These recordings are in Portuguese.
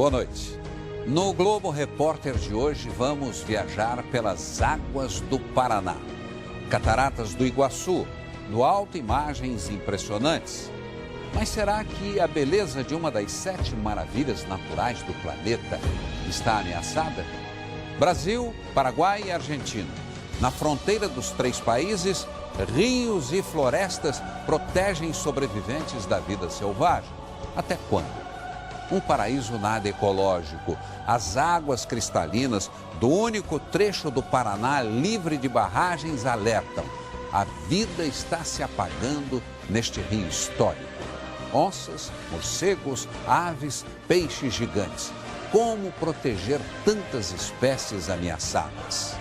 boa noite. No Globo Repórter de hoje, vamos viajar pelas águas do Paraná. Cataratas do Iguaçu, do alto, imagens impressionantes. Mas será que a beleza de uma das 7 maravilhas naturais do planeta está ameaçada? Brasil, Paraguai e Argentina. Na fronteira dos 3 países, rios e florestas protegem sobreviventes da vida selvagem. Até quando? Um paraíso nada ecológico. As águas cristalinas do único trecho do Paraná livre de barragens alertam. A vida está se apagando neste rio histórico. Onças, morcegos, aves, peixes gigantes. Como proteger tantas espécies ameaçadas?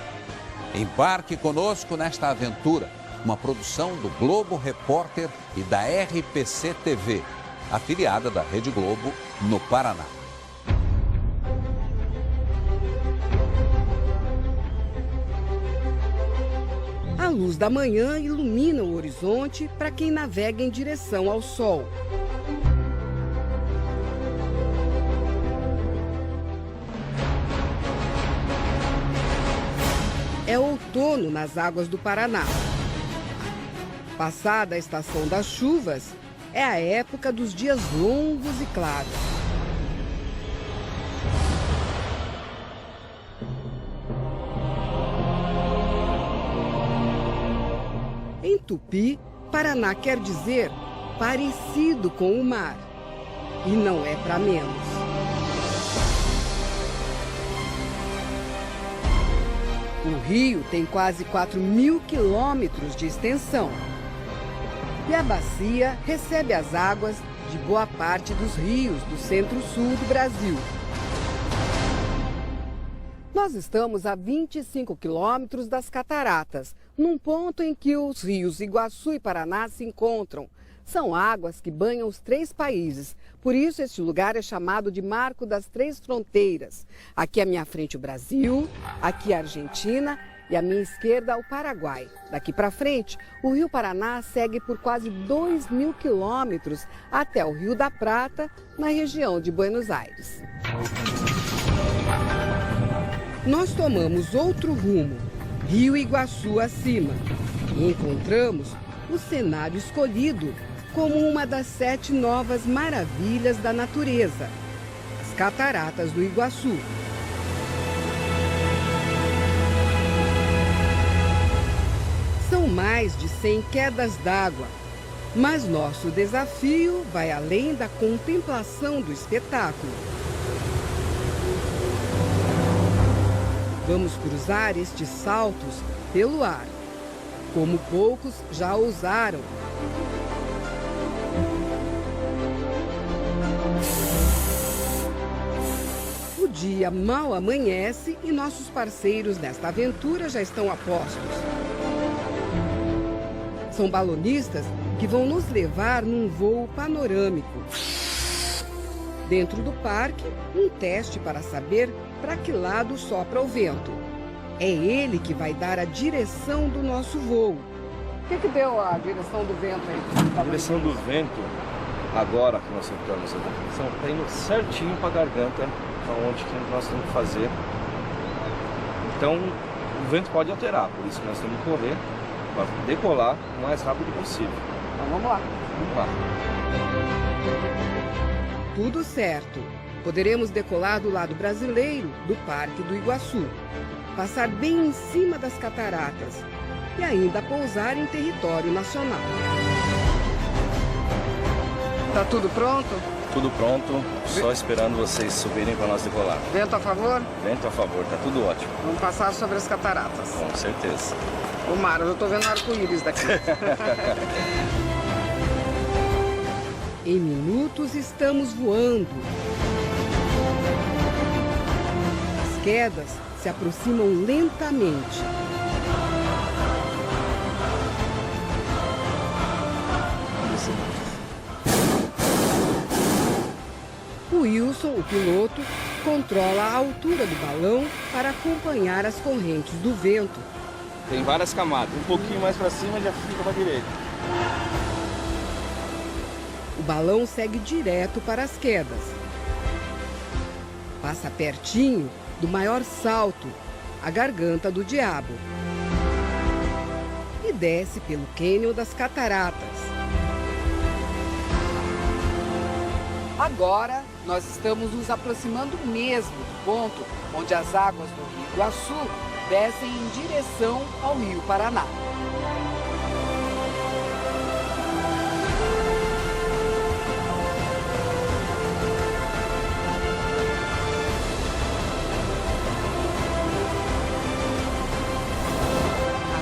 Embarque conosco nesta aventura. Uma produção do Globo Repórter e da RPC TV, afiliada da Rede Globo no Paraná. A luz da manhã ilumina o horizonte para quem navega em direção ao sol. É outono nas águas do Paraná. Passada a estação das chuvas, é a época dos dias longos e claros. Em Tupi, Paraná quer dizer parecido com o mar. E não é para menos. O rio tem quase 4.000 quilômetros de extensão. E a bacia recebe as águas de boa parte dos rios do centro-sul do Brasil. Nós estamos a 25 quilômetros das cataratas, num ponto em que os rios Iguaçu e Paraná se encontram. São águas que banham os 3 países, por isso este lugar é chamado de Marco das 3 Fronteiras. Aqui à minha frente o Brasil, aqui a Argentina e à minha esquerda o Paraguai. Daqui para frente, o Rio Paraná segue por quase 2.000 quilômetros até o Rio da Prata, na região de Buenos Aires. Nós tomamos outro rumo, Rio Iguaçu acima, e encontramos o cenário escolhido como uma das 7 novas maravilhas da natureza, as Cataratas do Iguaçu. São mais de 100 quedas d'água, mas nosso desafio vai além da contemplação do espetáculo. Vamos cruzar estes saltos pelo ar, como poucos já ousaram. O dia mal amanhece e nossos parceiros nesta aventura já estão a postos. São balonistas que vão nos levar num voo panorâmico. Dentro do parque, um teste para saber para que lado sopra o vento. É ele que vai dar a direção do nosso voo. O que deu a direção do vento aí? A direção do vento, agora que nós entramos aqui, está indo certinho para a garganta, aonde que nós temos que fazer. Então, o vento pode alterar, por isso que nós temos que correr para decolar o mais rápido possível. Então vamos lá. Vamos lá. Tudo certo. Poderemos decolar do lado brasileiro do Parque do Iguaçu, passar bem em cima das cataratas e ainda pousar em território nacional. Tá tudo pronto? Tudo pronto, só esperando vocês subirem para nós decolar. Vento a favor? Vento a favor, tá tudo ótimo. Vamos passar sobre as cataratas. Com certeza. O mar, eu tô vendo arco-íris daqui. Em minutos estamos voando. As quedas se aproximam lentamente. O Wilson, o piloto, controla a altura do balão para acompanhar as correntes do vento. Tem várias camadas, um pouquinho mais para cima já fica para a direita. O balão segue direto para as quedas. Passa pertinho do maior salto, a Garganta do Diabo. E desce pelo Cânion das Cataratas. Agora, nós estamos nos aproximando mesmo do ponto onde as águas do Rio Iguaçu descem em direção ao Rio Paraná.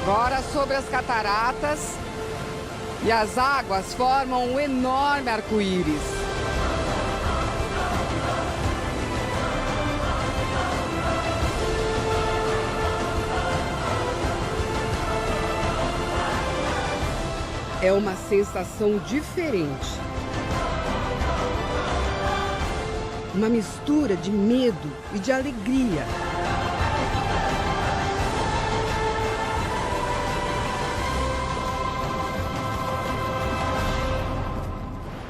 Agora sobre as cataratas, e as águas formam um enorme arco-íris. É uma sensação diferente. Uma mistura de medo e de alegria.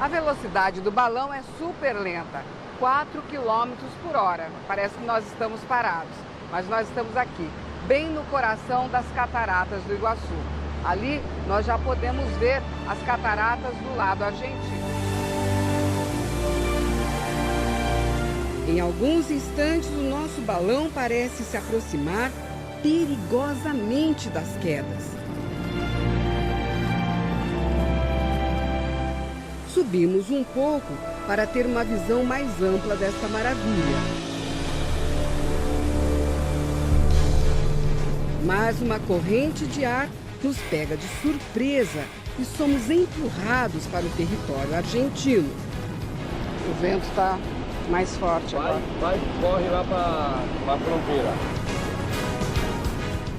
A velocidade do balão é super lenta, 4 km por hora. Parece que nós estamos parados, mas nós estamos aqui, bem no coração das cataratas do Iguaçu. Ali nós já podemos ver as cataratas do lado argentino. Em alguns instantes, o nosso balão parece se aproximar perigosamente das quedas. Subimos um pouco para ter uma visão mais ampla desta maravilha. Mas uma corrente de ar nos pega de surpresa e somos empurrados para o território argentino. O vento está mais forte agora. Corre lá para a fronteira.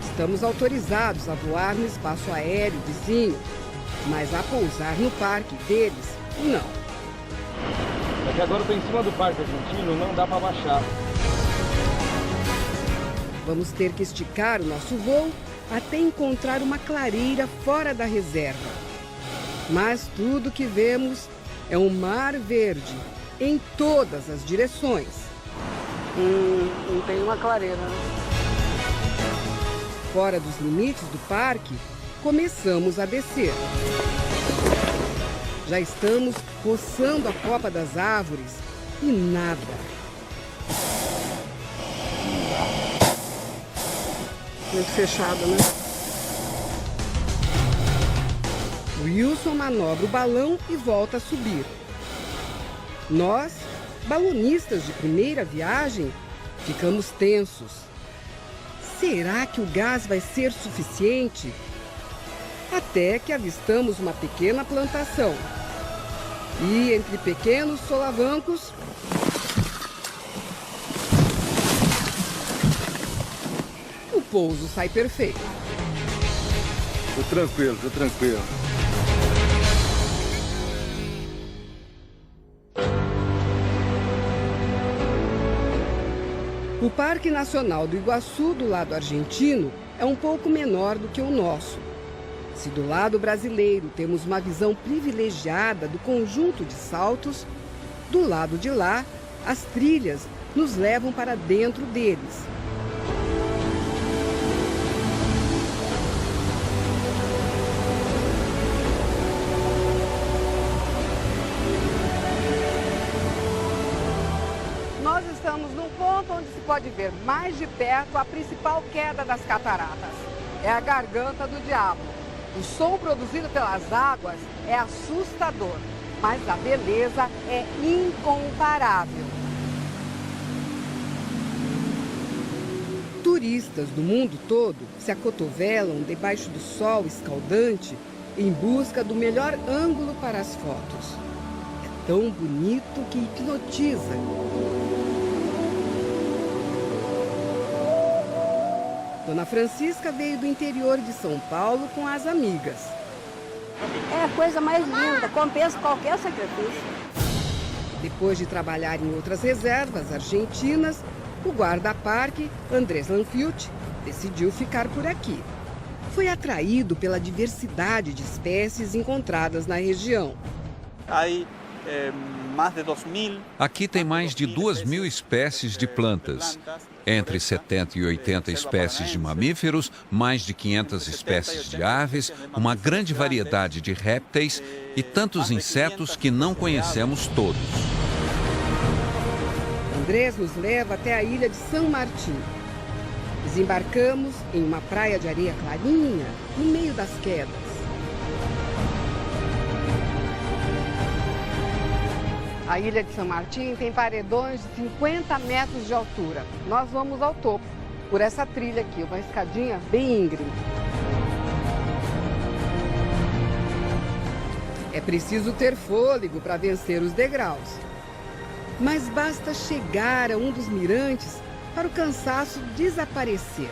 Estamos autorizados a voar no espaço aéreo vizinho, mas a pousar no parque deles, não. É que agora eu estou em cima do parque argentino, não dá para baixar. Vamos ter que esticar o nosso voo até encontrar uma clareira fora da reserva. Mas tudo que vemos é um mar verde em todas as direções. Não tem uma clareira, né? Fora dos limites do parque, começamos a descer. Já estamos roçando a copa das árvores e nada. Muito fechado, né? Wilson manobra o balão e volta a subir. Nós, balonistas de primeira viagem, ficamos tensos. Será que o gás vai ser suficiente? Até que avistamos uma pequena plantação. E entre pequenos solavancos, o pouso sai perfeito. Tô tranquilo, tô tranquilo. O Parque Nacional do Iguaçu, do lado argentino, é um pouco menor do que o nosso. Se do lado brasileiro temos uma visão privilegiada do conjunto de saltos, do lado de lá, as trilhas nos levam para dentro deles. Nós estamos num ponto onde se pode ver mais de perto a principal queda das cataratas. É a Garganta do Diabo. O som produzido pelas águas é assustador, mas a beleza é incomparável. Turistas do mundo todo se acotovelam debaixo do sol escaldante em busca do melhor ângulo para as fotos. É tão bonito que hipnotiza. Dona Francisca veio do interior de São Paulo com as amigas. É a coisa mais linda, compensa qualquer sacrifício. Depois de trabalhar em outras reservas argentinas, o guarda-parque, Andrés Lanfilt, decidiu ficar por aqui. Foi atraído pela diversidade de espécies encontradas na região. Hay Aqui tem mais de 2.000 espécies de plantas, entre 70 e 80 espécies de mamíferos, mais de 500 espécies de aves, uma grande variedade de répteis e tantos insetos que não conhecemos todos. Andrés nos leva até a ilha de São Martim. Desembarcamos em uma praia de areia clarinha, no meio das quedas. A ilha de São Martim tem paredões de 50 metros de altura. Nós vamos ao topo, por essa trilha aqui, uma escadinha bem íngreme. É preciso ter fôlego para vencer os degraus. Mas basta chegar a um dos mirantes para o cansaço desaparecer.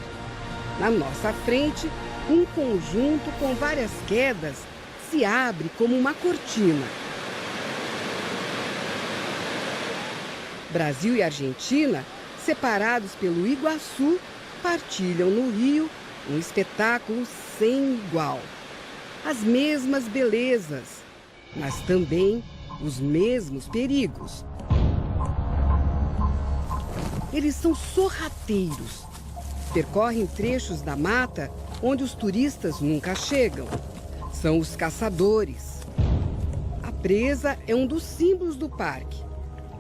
Na nossa frente, um conjunto com várias quedas se abre como uma cortina. Brasil e Argentina, separados pelo Iguaçu, partilham no Rio um espetáculo sem igual. As mesmas belezas, mas também os mesmos perigos. Eles são sorrateiros. Percorrem trechos da mata onde os turistas nunca chegam. São os caçadores. A presa é um dos símbolos do parque,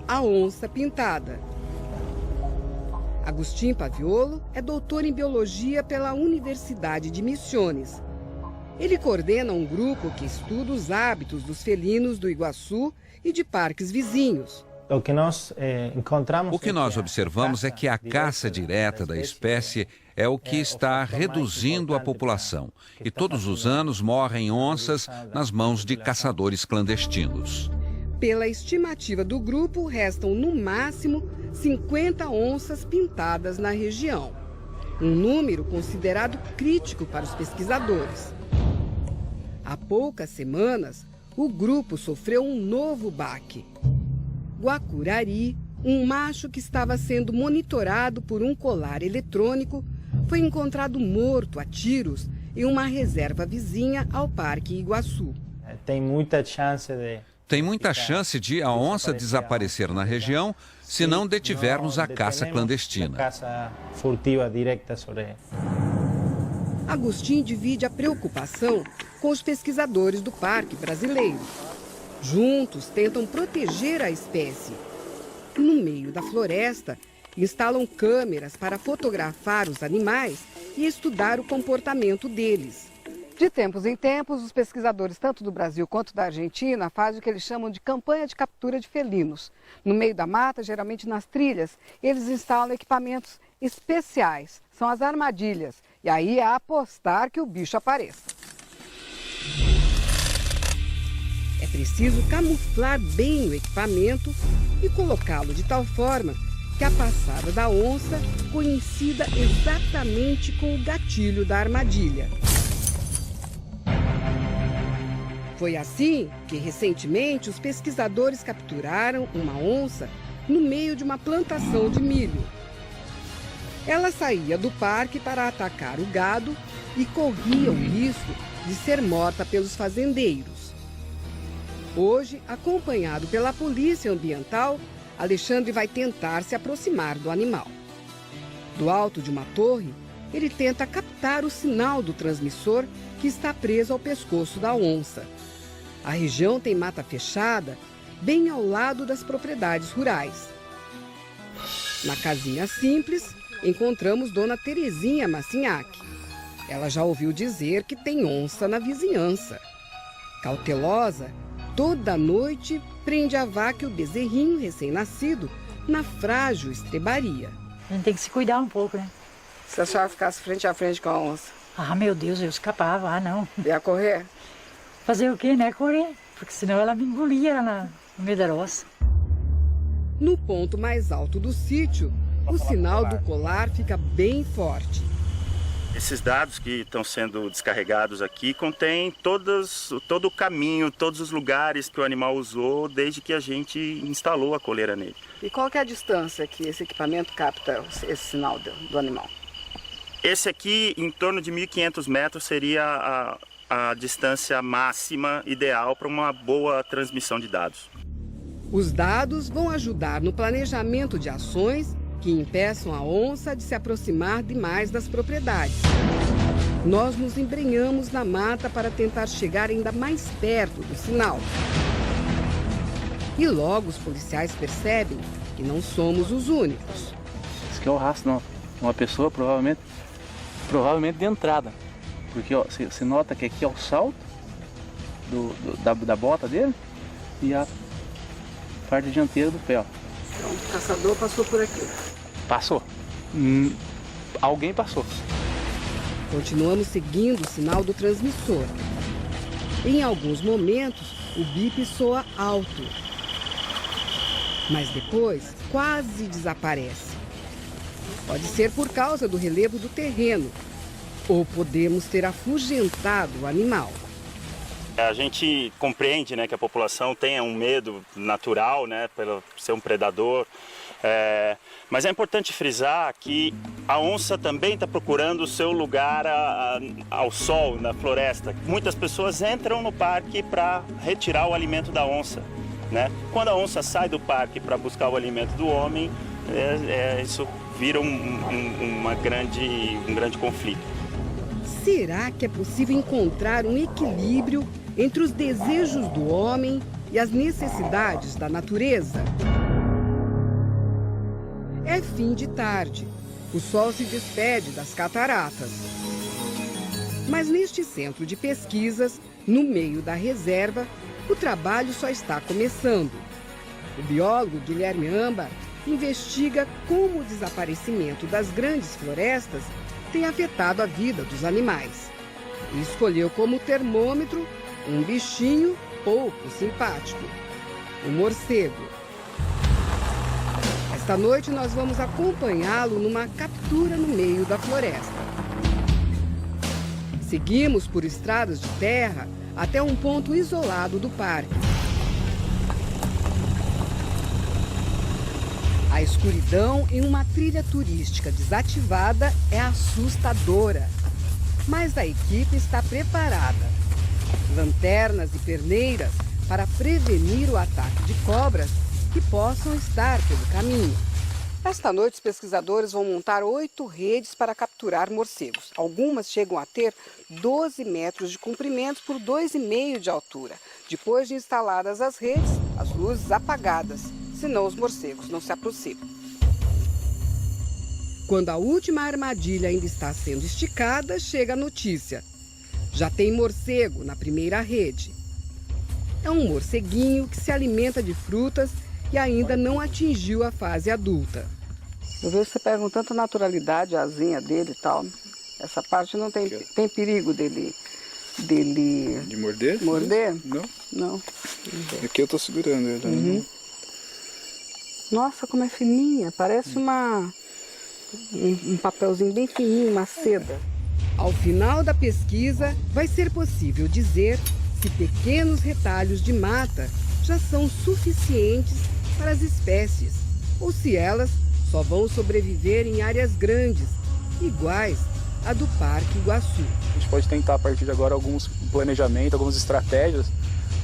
a onça pintada. Agustín Paviolo é doutor em biologia pela Universidade de Misiones. Ele coordena um grupo que estuda os hábitos dos felinos do Iguaçu e de parques vizinhos. O que nós observamos é que a caça direta da espécie é o que está reduzindo a população. E todos os anos morrem onças nas mãos de caçadores clandestinos. Pela estimativa do grupo, restam no máximo 50 onças pintadas na região. Um número considerado crítico para os pesquisadores. Há poucas semanas, o grupo sofreu um novo baque. Guacurari, um macho que estava sendo monitorado por um colar eletrônico, foi encontrado morto a tiros em uma reserva vizinha ao Parque Iguaçu. Tem muita chance de a onça desaparecer na região se não detivermos a caça clandestina. Caça furtiva direta sobre ela. Agustín divide a preocupação com os pesquisadores do parque brasileiro. Juntos tentam proteger a espécie. No meio da floresta, instalam câmeras para fotografar os animais e estudar o comportamento deles. De tempos em tempos, os pesquisadores tanto do Brasil quanto da Argentina fazem o que eles chamam de campanha de captura de felinos. No meio da mata, geralmente nas trilhas, eles instalam equipamentos especiais. São as armadilhas. E aí é apostar que o bicho apareça. É preciso camuflar bem o equipamento e colocá-lo de tal forma que a passada da onça coincida exatamente com o gatilho da armadilha. Foi assim que, recentemente, os pesquisadores capturaram uma onça no meio de uma plantação de milho. Ela saía do parque para atacar o gado e corria o risco de ser morta pelos fazendeiros. Hoje, acompanhado pela Polícia Ambiental, Alexandre vai tentar se aproximar do animal. Do alto de uma torre, ele tenta captar o sinal do transmissor que está preso ao pescoço da onça. A região tem mata fechada, bem ao lado das propriedades rurais. Na casinha simples, encontramos Dona Terezinha Massinhac. Ela já ouviu dizer que tem onça na vizinhança. Cautelosa, toda noite prende a vaca e o bezerrinho recém-nascido na frágil estrebaria. A gente tem que se cuidar um pouco, né? Se a senhora ficasse frente a frente com a onça? Ah, meu Deus, eu escapava, não. Ia correr? Fazer o quê, né? Correr, porque senão ela me engolia lá no meio da roça. No ponto mais alto do sítio, o sinal do colar fica bem forte. Esses dados que estão sendo descarregados aqui contêm todo o caminho, todos os lugares que o animal usou desde que a gente instalou a coleira nele. E qual que é a distância que esse equipamento capta esse sinal do animal? Esse aqui, em torno de 1.500 metros, seria a distância máxima ideal para uma boa transmissão de dados. Os dados vão ajudar no planejamento de ações que impeçam a onça de se aproximar demais das propriedades. Nós nos embrenhamos na mata para tentar chegar ainda mais perto do sinal. E logo os policiais percebem que não somos os únicos. Isso aqui é o rastro, não. Uma pessoa provavelmente de entrada. Porque ó, você nota que aqui é o salto da bota dele e a parte dianteira do pé. Ó. Então, o caçador passou por aqui. Passou. Alguém passou. Continuamos seguindo o sinal do transmissor. Em alguns momentos, o bip soa alto. Mas depois, quase desaparece. Pode ser por causa do relevo do terreno. Ou podemos ter afugentado o animal. A gente compreende, né, que a população tenha um medo natural, né, pelo ser um predador. Mas é importante frisar que a onça também está procurando o seu lugar ao sol, na floresta. Muitas pessoas entram no parque para retirar o alimento da onça, né? Quando a onça sai do parque para buscar o alimento do homem, isso vira um grande conflito. Será que é possível encontrar um equilíbrio entre os desejos do homem e as necessidades da natureza? É fim de tarde. O sol se despede das cataratas. Mas neste centro de pesquisas, no meio da reserva, o trabalho só está começando. O biólogo Guilherme Amba investiga como o desaparecimento das grandes florestas tem afetado a vida dos animais. E escolheu como termômetro um bichinho pouco simpático, o morcego. Esta noite nós vamos acompanhá-lo numa captura no meio da floresta. Seguimos por estradas de terra até um ponto isolado do parque. A escuridão em uma trilha turística desativada é assustadora. Mas a equipe está preparada. Lanternas e perneiras para prevenir o ataque de cobras que possam estar pelo caminho. Esta noite, os pesquisadores vão montar 8 redes para capturar morcegos. Algumas chegam a ter 12 metros de comprimento por 2,5 de altura. Depois de instaladas as redes, as luzes apagadas, senão os morcegos não se aproximam. Quando a última armadilha ainda está sendo esticada, chega a notícia. Já tem morcego na primeira rede. É um morceguinho que se alimenta de frutas e ainda não atingiu a fase adulta. Eu vejo você pega com tanta naturalidade a asinha dele e tal. Essa parte não tem perigo dele... De morder? Morder? Não. Não. Aqui eu tô segurando ele. Uhum. Nossa, como é fininha. Parece um papelzinho bem fininho, uma seda. Ao final da pesquisa, vai ser possível dizer se pequenos retalhos de mata já são suficientes para as espécies, ou se elas só vão sobreviver em áreas grandes, iguais à do Parque Iguaçu. A gente pode tentar a partir de agora alguns planejamentos, algumas estratégias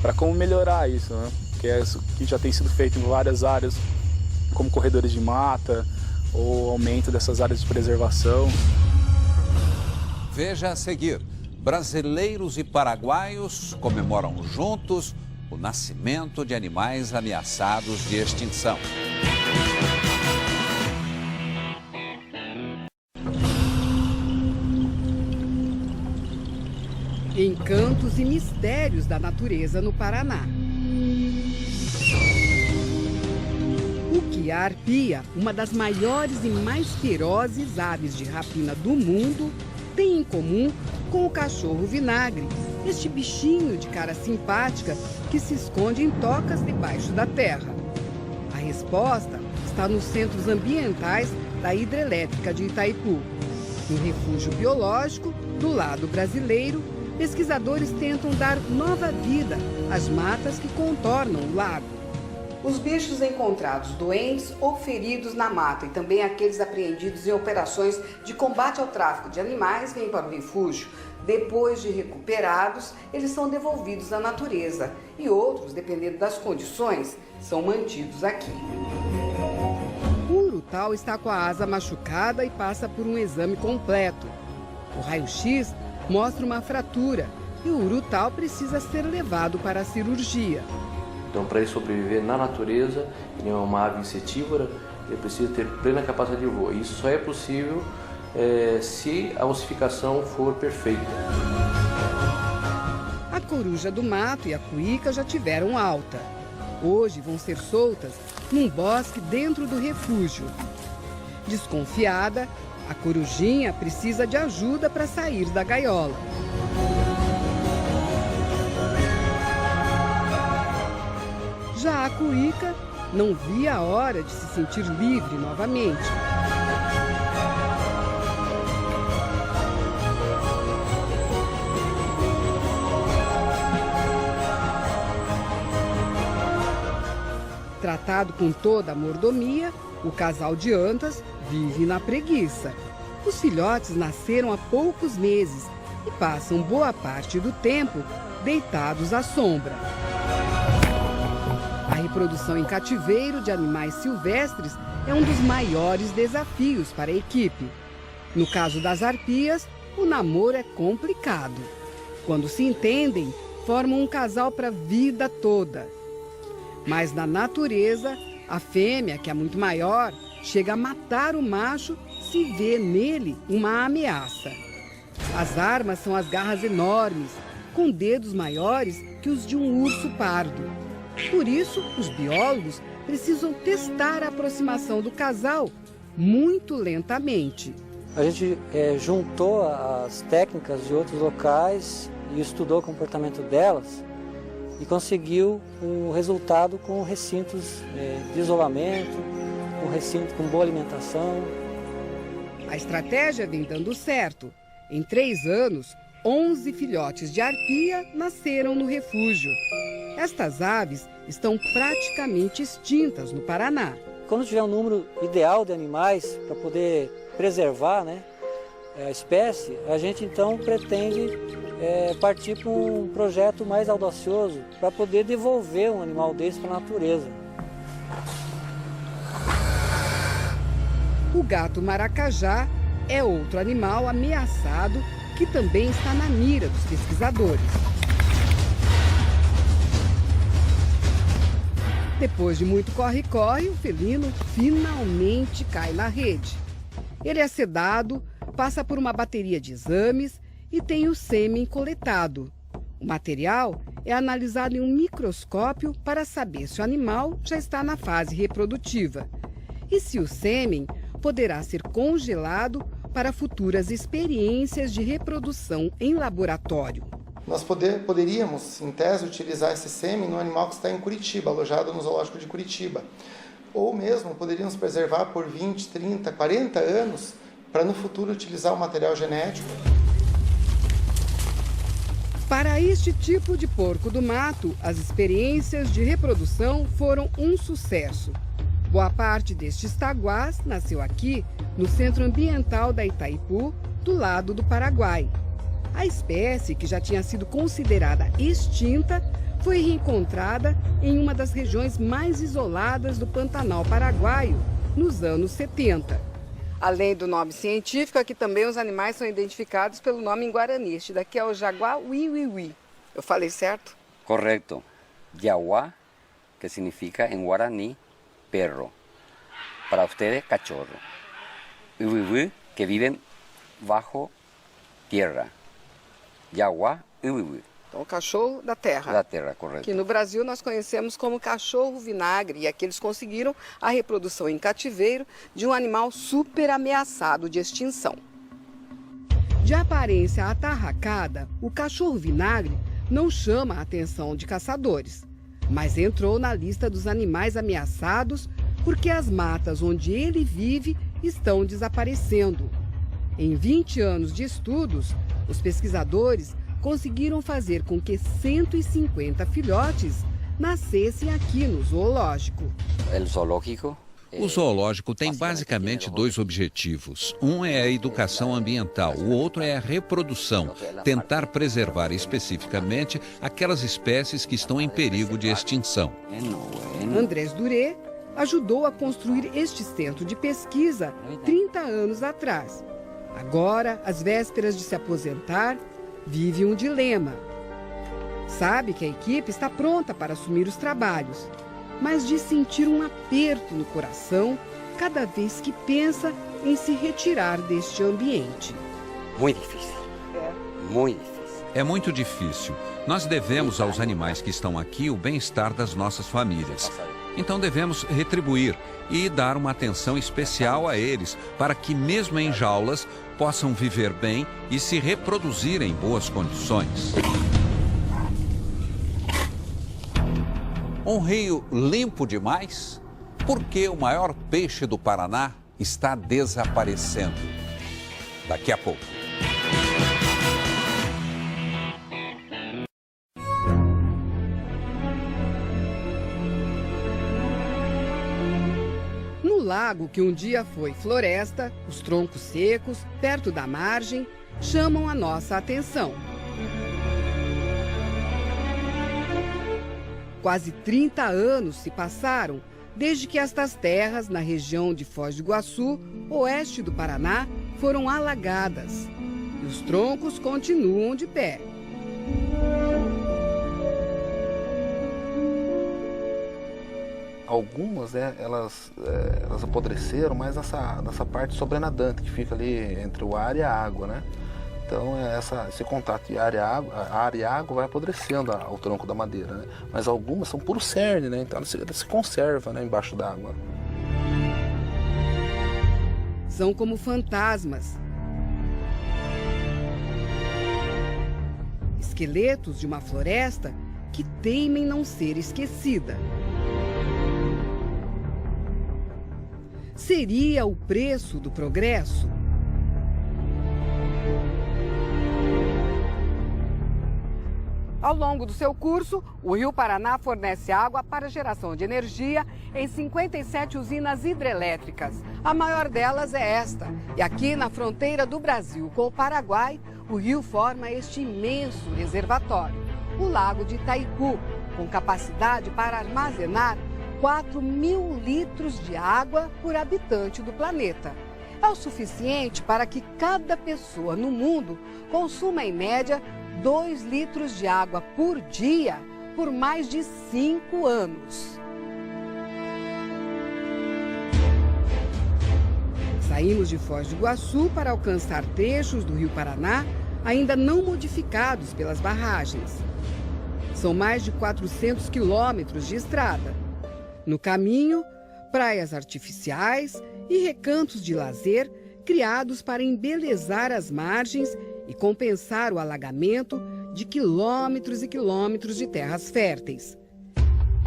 para como melhorar isso, né? Que é isso que já tem sido feito em várias áreas, como corredores de mata ou aumento dessas áreas de preservação. Veja a seguir, brasileiros e paraguaios comemoram juntos o nascimento de animais ameaçados de extinção. Encantos e mistérios da natureza no Paraná. O quiá-arpia, uma das maiores e mais ferozes aves de rapina do mundo, tem em comum com o cachorro vinagre, este bichinho de cara simpática que se esconde em tocas debaixo da terra. A resposta está nos centros ambientais da hidrelétrica de Itaipu. No refúgio biológico, do lado brasileiro, pesquisadores tentam dar nova vida às matas que contornam o lago. Os bichos encontrados doentes ou feridos na mata e também aqueles apreendidos em operações de combate ao tráfico de animais vêm para o refúgio. Depois de recuperados, eles são devolvidos à natureza e outros, dependendo das condições, são mantidos aqui. O urutau está com a asa machucada e passa por um exame completo. O raio-x mostra uma fratura e o urutau precisa ser levado para a cirurgia. Então, para ele sobreviver na natureza, ele é uma ave insetívora, ele precisa ter plena capacidade de voo. Isso só é possível se a ossificação for perfeita. A coruja do mato e a cuíca já tiveram alta. Hoje vão ser soltas num bosque dentro do refúgio. Desconfiada, a corujinha precisa de ajuda para sair da gaiola. Já a cuíca não via a hora de se sentir livre novamente. Tratado com toda a mordomia, o casal de antas vive na preguiça. Os filhotes nasceram há poucos meses e passam boa parte do tempo deitados à sombra. A reprodução em cativeiro de animais silvestres é um dos maiores desafios para a equipe. No caso das arpias, o namoro é complicado. Quando se entendem, formam um casal para a vida toda. Mas na natureza, a fêmea, que é muito maior, chega a matar o macho se vê nele uma ameaça. As armas são as garras enormes, com dedos maiores que os de um urso pardo. Por isso, os biólogos precisam testar a aproximação do casal muito lentamente. A gente juntou as técnicas de outros locais e estudou o comportamento delas e conseguiu um resultado com recintos de isolamento, um recinto com boa alimentação. A estratégia vem dando certo. Em 3 anos, 11 filhotes de arpia nasceram no refúgio. Estas aves estão praticamente extintas no Paraná. Quando tiver um número ideal de animais para poder preservar, a espécie, a gente então pretende partir para um projeto mais audacioso para poder devolver um animal desse para a natureza. O gato maracajá é outro animal ameaçado que também está na mira dos pesquisadores. Depois de muito corre-corre, o felino finalmente cai na rede. Ele é sedado, passa por uma bateria de exames e tem o sêmen coletado. O material é analisado em um microscópio para saber se o animal já está na fase reprodutiva e se o sêmen poderá ser congelado para futuras experiências de reprodução em laboratório. Nós poderíamos, em tese, utilizar esse sêmen no animal que está em Curitiba, alojado no zoológico de Curitiba. Ou mesmo poderíamos preservar por 20, 30, 40 anos para no futuro utilizar o material genético. Para este tipo de porco do mato, as experiências de reprodução foram um sucesso. Boa parte destes taguás nasceu aqui, no Centro Ambiental da Itaipu, do lado do Paraguai. A espécie, que já tinha sido considerada extinta, foi reencontrada em uma das regiões mais isoladas do Pantanal paraguaio, nos anos 70. Além do nome científico, aqui também os animais são identificados pelo nome em guarani. Este daqui é o jaguar uiuiui. Eu falei certo? Correto. Jaguar, que significa em guarani perro. Para ustedes, cachorro. Uiuiui, que vivem bajo tierra. Jaguar uiuiui. Então, o cachorro da terra. Da terra, correto. Que no Brasil nós conhecemos como cachorro vinagre. E aqui eles conseguiram a reprodução em cativeiro de um animal super ameaçado de extinção. De aparência atarracada, o cachorro vinagre não chama a atenção de caçadores, mas entrou na lista dos animais ameaçados porque as matas onde ele vive estão desaparecendo. Em 20 anos de estudos, os pesquisadores conseguiram fazer com que 150 filhotes nascessem aqui no zoológico. O zoológico tem basicamente dois objetivos. Um é a educação ambiental, o outro é a reprodução, tentar preservar especificamente aquelas espécies que estão em perigo de extinção. Andrés Duré ajudou a construir este centro de pesquisa 30 anos atrás. Agora, às vésperas de se aposentar, vive um dilema. Sabe que a equipe está pronta para assumir os trabalhos, mas de sentir um aperto no coração cada vez que pensa em se retirar deste ambiente. Muito difícil. Muito difícil. É muito difícil. Nós devemos aos animais que estão aqui o bem-estar das nossas famílias. Então devemos retribuir e dar uma atenção especial a eles, para que mesmo em jaulas possam viver bem e se reproduzir em boas condições. Um rio limpo demais? Por que o maior peixe do Paraná está desaparecendo? Daqui a pouco. No lago que um dia foi floresta, os troncos secos, perto da margem, chamam a nossa atenção. Quase 30 anos se passaram desde que estas terras, na região de Foz do Iguaçu, oeste do Paraná, foram alagadas. E os troncos continuam de pé. Algumas, elas apodreceram, mas nessa parte sobrenadante, que fica ali entre o ar e a água, né? Então, esse contato de ar e água vai apodrecendo o tronco da madeira, né? Mas algumas são puro cerne, né? Então, ela se conserva, né, embaixo d'água. São como fantasmas. Esqueletos de uma floresta que teimem não ser esquecida. Seria o preço do progresso? Ao longo do seu curso, o Rio Paraná fornece água para geração de energia em 57 usinas hidrelétricas. A maior delas é esta. E aqui na fronteira do Brasil com o Paraguai, o rio forma este imenso reservatório, o Lago de Itaipu, com capacidade para armazenar 4.000 litros de água por habitante do planeta. É o suficiente para que cada pessoa no mundo consuma, em média, 2 litros de água por dia por mais de 5 anos. Saímos de Foz do Iguaçu para alcançar trechos do Rio Paraná ainda não modificados pelas barragens. São mais de 400 quilômetros de estrada. No caminho, praias artificiais e recantos de lazer criados para embelezar as margens e compensar o alagamento de quilômetros e quilômetros de terras férteis.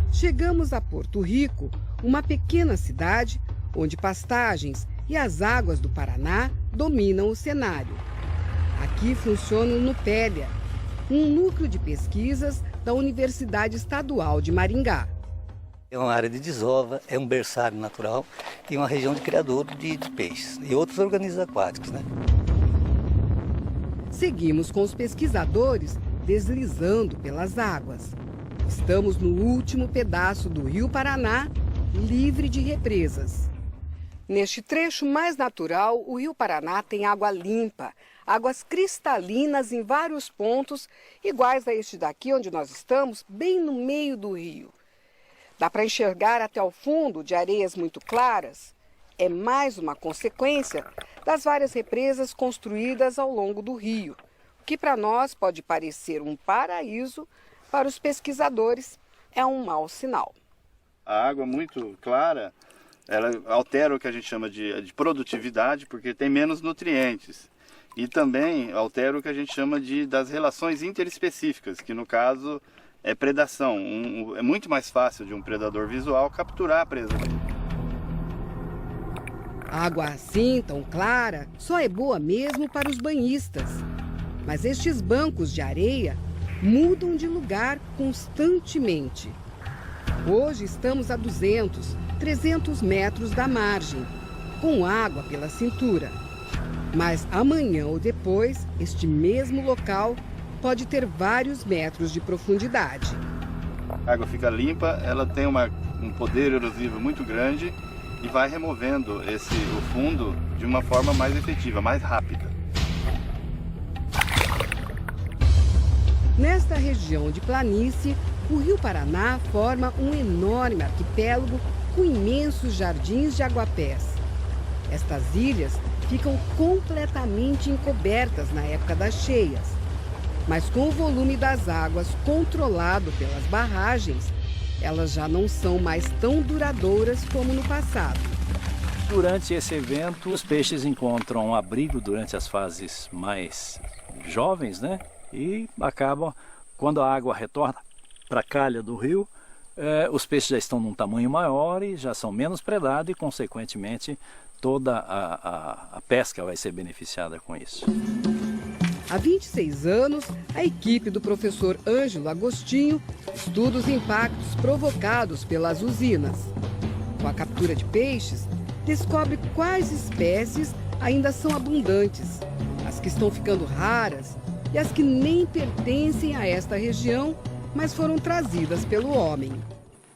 Chegamos a Porto Rico, uma pequena cidade onde pastagens e as águas do Paraná dominam o cenário. Aqui funciona o Nupélia, um núcleo de pesquisas da Universidade Estadual de Maringá. É uma área de desova, é um berçário natural e uma região de criadouro de peixes e outros organismos aquáticos, né? Seguimos com os pesquisadores deslizando pelas águas. Estamos no último pedaço do Rio Paraná, livre de represas. Neste trecho mais natural, o Rio Paraná tem água limpa, águas cristalinas em vários pontos, iguais a este daqui onde nós estamos, bem no meio do rio. Dá para enxergar até o fundo de areias muito claras. É mais uma consequência das várias represas construídas ao longo do rio, o que para nós pode parecer um paraíso, para os pesquisadores é um mau sinal. A água muito clara, ela altera o que a gente chama de produtividade, porque tem menos nutrientes. E também altera o que a gente chama das relações interespecíficas, que no caso é predação. É muito mais fácil de um predador visual capturar a presa. Água assim, tão clara, só é boa mesmo para os banhistas. Mas estes bancos de areia mudam de lugar constantemente. Hoje estamos a 200, 300 metros da margem, com água pela cintura. Mas amanhã ou depois, este mesmo local pode ter vários metros de profundidade. A água fica limpa, ela tem um poder erosivo muito grande e vai removendo o fundo de uma forma mais efetiva, mais rápida. Nesta região de planície, o Rio Paraná forma um enorme arquipélago com imensos jardins de aguapés. Estas ilhas ficam completamente encobertas na época das cheias. Mas com o volume das águas controlado pelas barragens, elas já não são mais tão duradouras como no passado. Durante esse evento, os peixes encontram abrigo durante as fases mais jovens, né? E acabam, quando a água retorna para a calha do rio, os peixes já estão num tamanho maior e já são menos predados e, consequentemente, toda a pesca vai ser beneficiada com isso. Há 26 anos, a equipe do professor Ângelo Agostinho estuda os impactos provocados pelas usinas. Com a captura de peixes, descobre quais espécies ainda são abundantes, as que estão ficando raras e as que nem pertencem a esta região, mas foram trazidas pelo homem.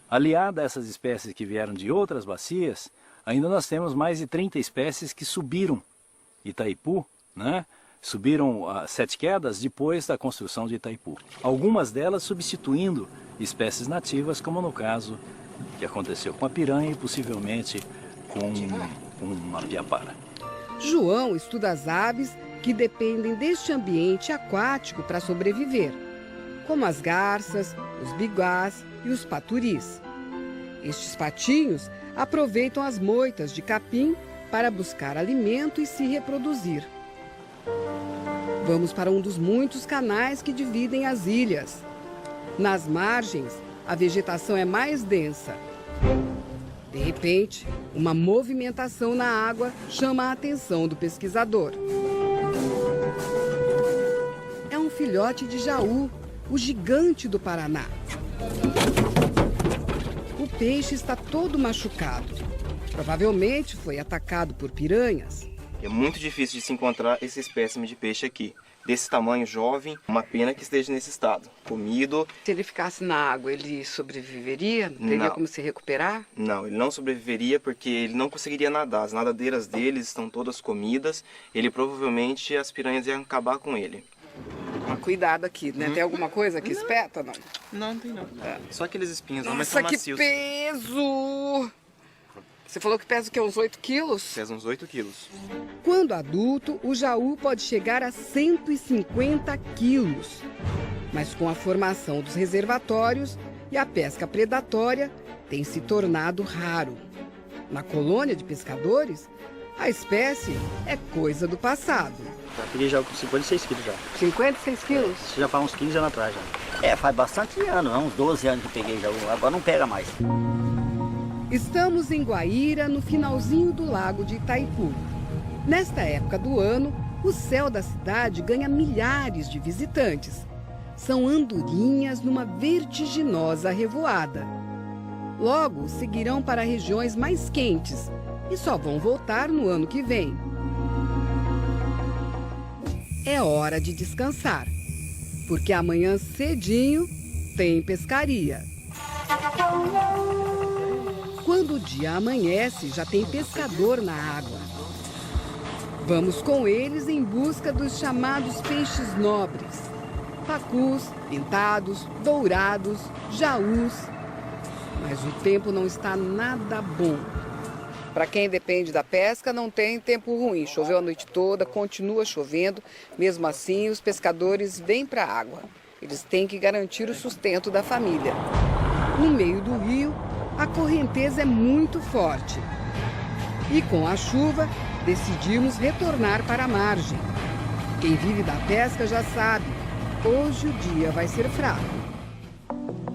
Aliada a essas espécies que vieram de outras bacias, ainda nós temos mais de 30 espécies que subiram Itaipu, né? Subiram a 7 quedas depois da construção de Itaipu. Algumas delas substituindo espécies nativas, como no caso que aconteceu com a piranha e possivelmente com uma piapara. João estuda as aves que dependem deste ambiente aquático para sobreviver, como as garças, os biguás e os paturis. Estes patinhos aproveitam as moitas de capim para buscar alimento e se reproduzir. Vamos para um dos muitos canais que dividem as ilhas. Nas margens, a vegetação é mais densa. De repente, uma movimentação na água chama a atenção do pesquisador. É um filhote de jaú, o gigante do Paraná. O peixe está todo machucado. Provavelmente foi atacado por piranhas. É muito difícil de se encontrar esse espécime de peixe aqui. Desse tamanho jovem, uma pena que esteja nesse estado. Comido. Se ele ficasse na água, ele sobreviveria? Não teria como se recuperar? Não, ele não sobreviveria porque ele não conseguiria nadar. As nadadeiras dele estão todas comidas. Ele provavelmente, as piranhas iam acabar com ele. Cuidado aqui, né? Tem alguma coisa que espeta, não? Não, tem não. Só aqueles espinhos, Nossa, mas são que macios. peso! Você falou que pesa o quê? Uns 8 quilos? Pesa uns 8 quilos. Quando adulto, o jaú pode chegar a 150 quilos. Mas com a formação dos reservatórios e a pesca predatória, tem se tornado raro. Na colônia de pescadores, a espécie é coisa do passado. Já peguei já com 56 quilos já. 56 quilos? Isso já faz uns 15 anos atrás já. Faz bastante anos, uns 12 anos que peguei já. Agora não pega mais. Estamos em Guaíra, no finalzinho do lago de Itaipu. Nesta época do ano, o céu da cidade ganha milhares de visitantes. São andorinhas numa vertiginosa revoada. Logo, seguirão para regiões mais quentes e só vão voltar no ano que vem. É hora de descansar, porque amanhã cedinho tem pescaria. Quando o dia amanhece, já tem pescador na água. Vamos com eles em busca dos chamados peixes nobres. Pacus, pintados, dourados, jaús. Mas o tempo não está nada bom. Para quem depende da pesca, não tem tempo ruim. Choveu a noite toda, continua chovendo. Mesmo assim, os pescadores vêm para a água. Eles têm que garantir o sustento da família. No meio do rio, a correnteza é muito forte. E com a chuva, decidimos retornar para a margem. Quem vive da pesca já sabe, hoje o dia vai ser fraco.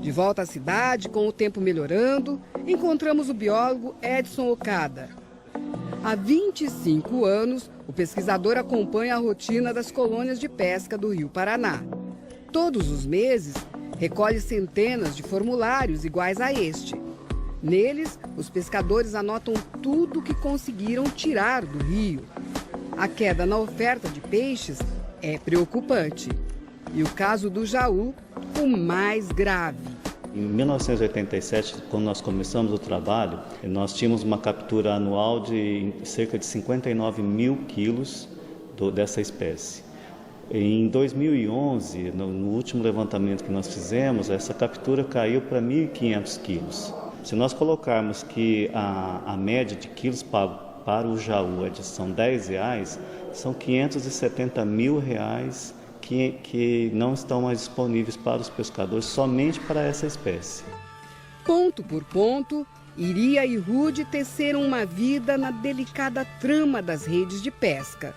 De volta à cidade, com o tempo melhorando, encontramos o biólogo Edson Okada. Há 25 anos, o pesquisador acompanha a rotina das colônias de pesca do Rio Paraná. Todos os meses, recolhe centenas de formulários iguais a este. Neles, os pescadores anotam tudo que conseguiram tirar do rio. A queda na oferta de peixes é preocupante. E o caso do Jaú, o mais grave. Em 1987, quando nós começamos o trabalho, nós tínhamos uma captura anual de cerca de 59 mil quilos dessa espécie. Em 2011, no último levantamento que nós fizemos, essa captura caiu para 1.500 quilos. Se nós colocarmos que a média de quilos pago para o Jaú são R$10, são R$570 mil que não estão mais disponíveis para os pescadores, somente para essa espécie. Ponto por ponto, Iria e Rude teceram uma vida na delicada trama das redes de pesca.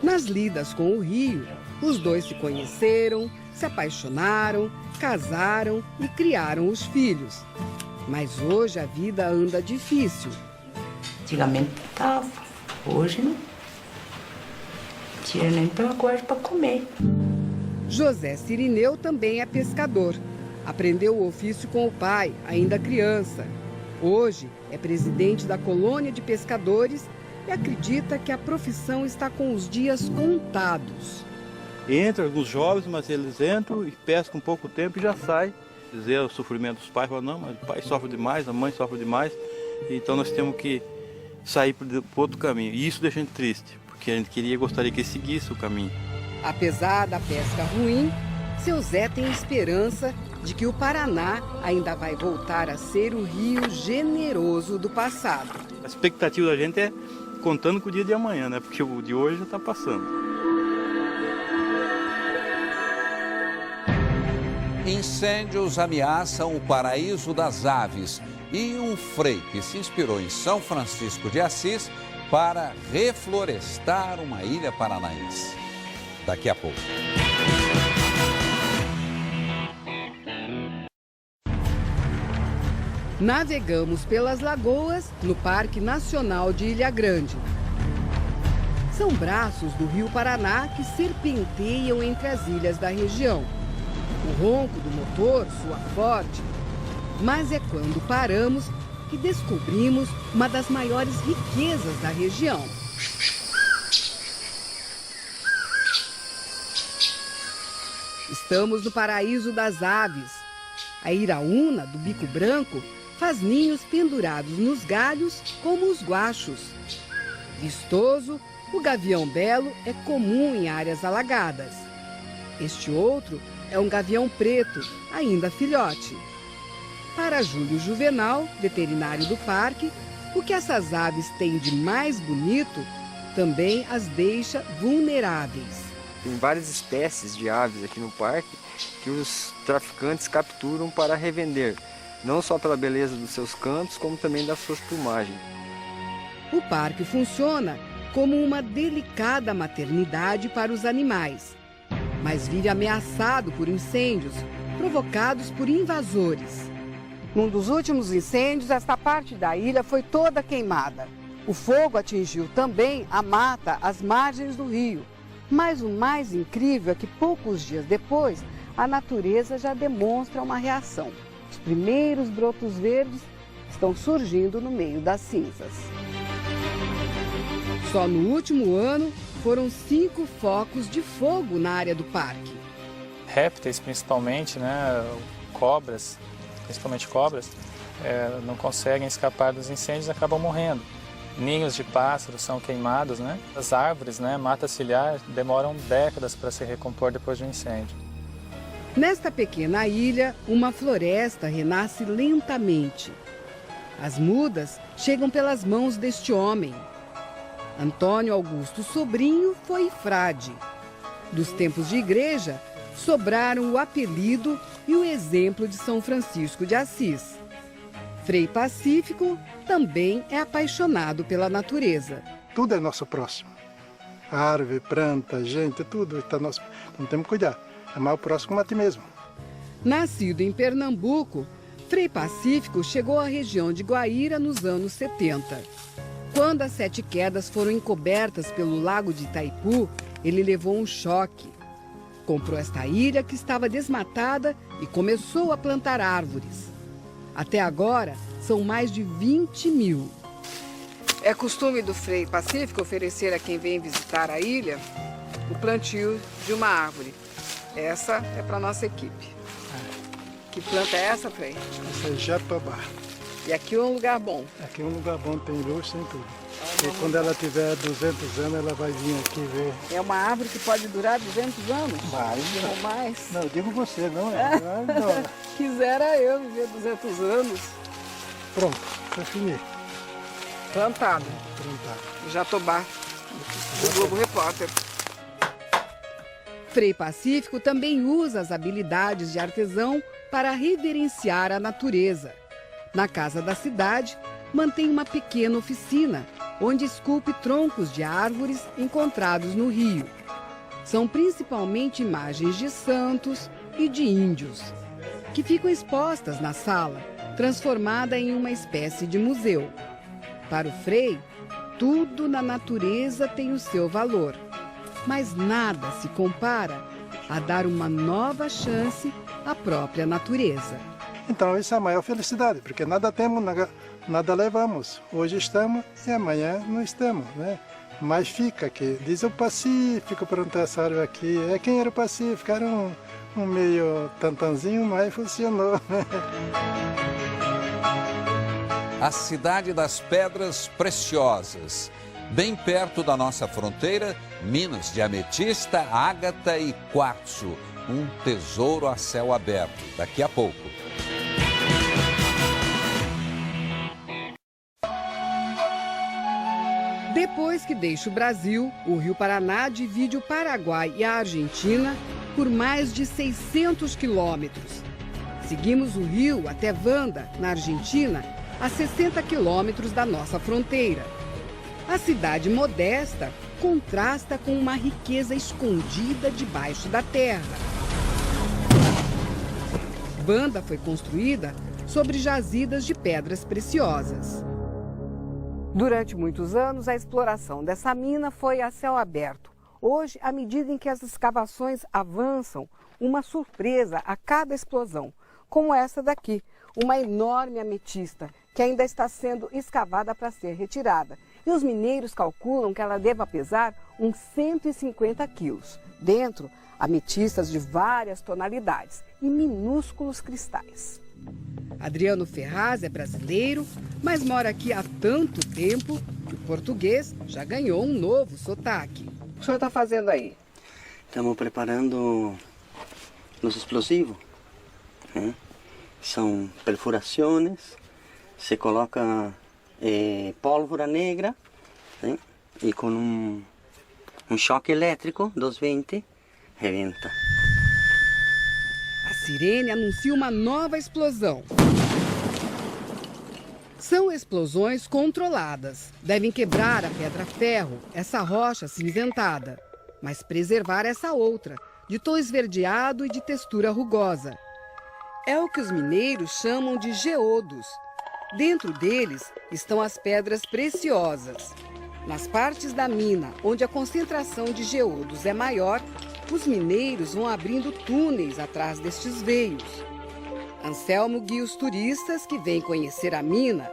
Nas lidas com o rio, os dois se conheceram, se apaixonaram, casaram e criaram os filhos. Mas hoje a vida anda difícil. Antigamente estava, hoje não. Tira nem pela coisa para comer. José Cirineu também é pescador. Aprendeu o ofício com o pai, ainda criança. Hoje é presidente da colônia de pescadores e acredita que a profissão está com os dias contados. Entra alguns jovens, mas eles entram e pescam um pouco tempo e já saem. Dizer o sofrimento dos pais, falam, não, mas o pai sofre demais, a mãe sofre demais, então nós temos que sair para outro caminho. E isso deixa a gente triste, porque a gente gostaria que ele seguisse o caminho. Apesar da pesca ruim, seu Zé tem esperança de que o Paraná ainda vai voltar a ser o rio generoso do passado. A expectativa da gente é contando com o dia de amanhã, né? Porque o de hoje já está passando. Incêndios ameaçam o paraíso das aves e um frei que se inspirou em São Francisco de Assis para reflorestar uma ilha paranaense. Daqui a pouco. Navegamos pelas lagoas no Parque Nacional de Ilha Grande. São braços do Rio Paraná que serpenteiam entre as ilhas da região. O ronco do motor soa forte, mas é quando paramos que descobrimos uma das maiores riquezas da região. Estamos no paraíso das aves. A iraúna, do bico branco, faz ninhos pendurados nos galhos como os guachos. Vistoso, o gavião belo é comum em áreas alagadas. Este outro é um gavião preto, ainda filhote. Para Júlio Juvenal, veterinário do parque, o que essas aves têm de mais bonito também as deixa vulneráveis. Tem várias espécies de aves aqui no parque que os traficantes capturam para revender, não só pela beleza dos seus cantos, como também das suas plumagens. O parque funciona como uma delicada maternidade para os animais, mas vive ameaçado por incêndios provocados por invasores. Num dos últimos incêndios, esta parte da ilha foi toda queimada. O fogo atingiu também a mata às margens do rio. Mas o mais incrível é que poucos dias depois, a natureza já demonstra uma reação. Os primeiros brotos verdes estão surgindo no meio das cinzas. Só no último ano, foram 5 focos de fogo na área do parque. Répteis, principalmente, né, cobras, principalmente cobras, não conseguem escapar dos incêndios e acabam morrendo. Ninhos de pássaros são queimados, né? As árvores, né, mata ciliar, demoram décadas para se recompor depois de um incêndio. Nesta pequena ilha, uma floresta renasce lentamente. As mudas chegam pelas mãos deste homem. Antônio Augusto Sobrinho foi frade. Dos tempos de igreja, sobraram o apelido e o exemplo de São Francisco de Assis. Frei Pacífico também é apaixonado pela natureza. Tudo é nosso próximo. Árvore, planta, gente, tudo está nosso. Então temos que cuidar. Amar o próximo como a ti mesmo. Nascido em Pernambuco, Frei Pacífico chegou à região de Guaíra nos anos 70. Quando as 7 quedas foram encobertas pelo lago de Itaipu, ele levou um choque. comprou esta ilha que estava desmatada e começou a plantar árvores. Até agora, são mais de 20 mil. É costume do Frei Pacífico oferecer a quem vem visitar a ilha o plantio de uma árvore. Essa é para a nossa equipe. Que planta é essa, Frei? Essa é jatobá. E aqui é um lugar bom? Aqui é um lugar bom, tem luz, tem tudo. E quando ela tiver 200 anos, ela vai vir aqui ver. É uma árvore que pode durar 200 anos? Vai. Ou mais? Não, eu digo você, não é? Não. Quisera eu viver 200 anos. Pronto, foi finir. Plantado. Jatobá, do Globo Repórter. Frei Pacífico também usa as habilidades de artesão para reverenciar a natureza. Na casa da cidade, mantém uma pequena oficina, onde esculpe troncos de árvores encontrados no rio. São principalmente imagens de santos e de índios, que ficam expostas na sala, transformada em uma espécie de museu. Para o Frei, tudo na natureza tem o seu valor, mas nada se compara a dar uma nova chance à própria natureza. Então, isso é a maior felicidade, porque nada temos, nada levamos. Hoje estamos e amanhã não estamos, né? Mas fica aqui. Diz o Pacífico, plantar essa árvore aqui. Quem era o Pacífico? Era um meio tantanzinho, mas funcionou. A cidade das pedras preciosas. Bem perto da nossa fronteira, minas de ametista, ágata e quartzo. Um tesouro a céu aberto. Daqui a pouco. Depois que deixa o Brasil, o Rio Paraná divide o Paraguai e a Argentina por mais de 600 quilômetros. Seguimos o rio até Wanda, na Argentina, a 60 quilômetros da nossa fronteira. A cidade modesta contrasta com uma riqueza escondida debaixo da terra. Wanda foi construída sobre jazidas de pedras preciosas. Durante muitos anos, a exploração dessa mina foi a céu aberto. Hoje, à medida em que as escavações avançam, uma surpresa a cada explosão, como essa daqui, uma enorme ametista, que ainda está sendo escavada para ser retirada. E os mineiros calculam que ela deva pesar uns 150 quilos. Dentro, ametistas de várias tonalidades e minúsculos cristais. Adriano Ferraz é brasileiro, mas mora aqui há tanto tempo que o português já ganhou um novo sotaque. O que o senhor está fazendo aí? Estamos preparando os explosivos. Né? São perfurações, se coloca pólvora negra, né? E com um choque elétrico, 220, rebenta. A sirene anuncia uma nova explosão. São explosões controladas. Devem quebrar a pedra-ferro, essa rocha cinzentada, mas preservar essa outra, de tom esverdeado e de textura rugosa. É o que os mineiros chamam de geodos. Dentro deles estão as pedras preciosas. Nas partes da mina onde a concentração de geodos é maior, os mineiros vão abrindo túneis atrás destes veios. Anselmo guia os turistas que vêm conhecer a mina.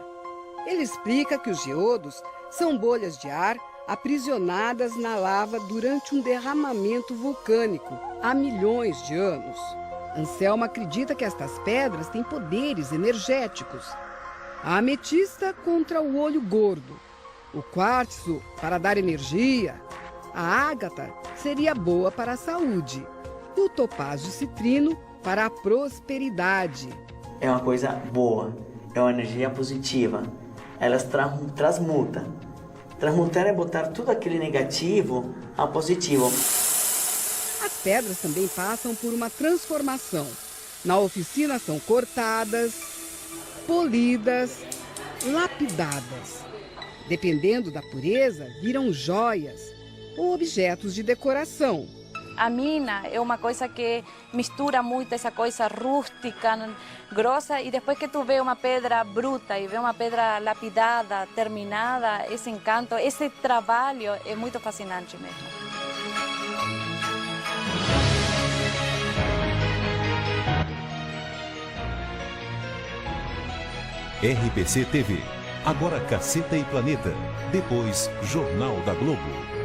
Ele explica que os geodos são bolhas de ar aprisionadas na lava durante um derramamento vulcânico há milhões de anos. Anselmo acredita que estas pedras têm poderes energéticos. A ametista contra o olho gordo, o quartzo para dar energia, a ágata seria boa para a saúde e o topázio citrino para a prosperidade. É uma coisa boa, é uma energia positiva. Elas transmutam. Transmutar é botar tudo aquele negativo a positivo. As pedras também passam por uma transformação. Na oficina são cortadas, polidas, lapidadas. Dependendo da pureza, viram joias ou objetos de decoração. A mina é uma coisa que mistura muito essa coisa rústica, grossa, e depois que tu vê uma pedra bruta e vê uma pedra lapidada, terminada, esse encanto, esse trabalho é muito fascinante mesmo. RPC TV. Agora Caceta e Planeta. Depois, Jornal da Globo.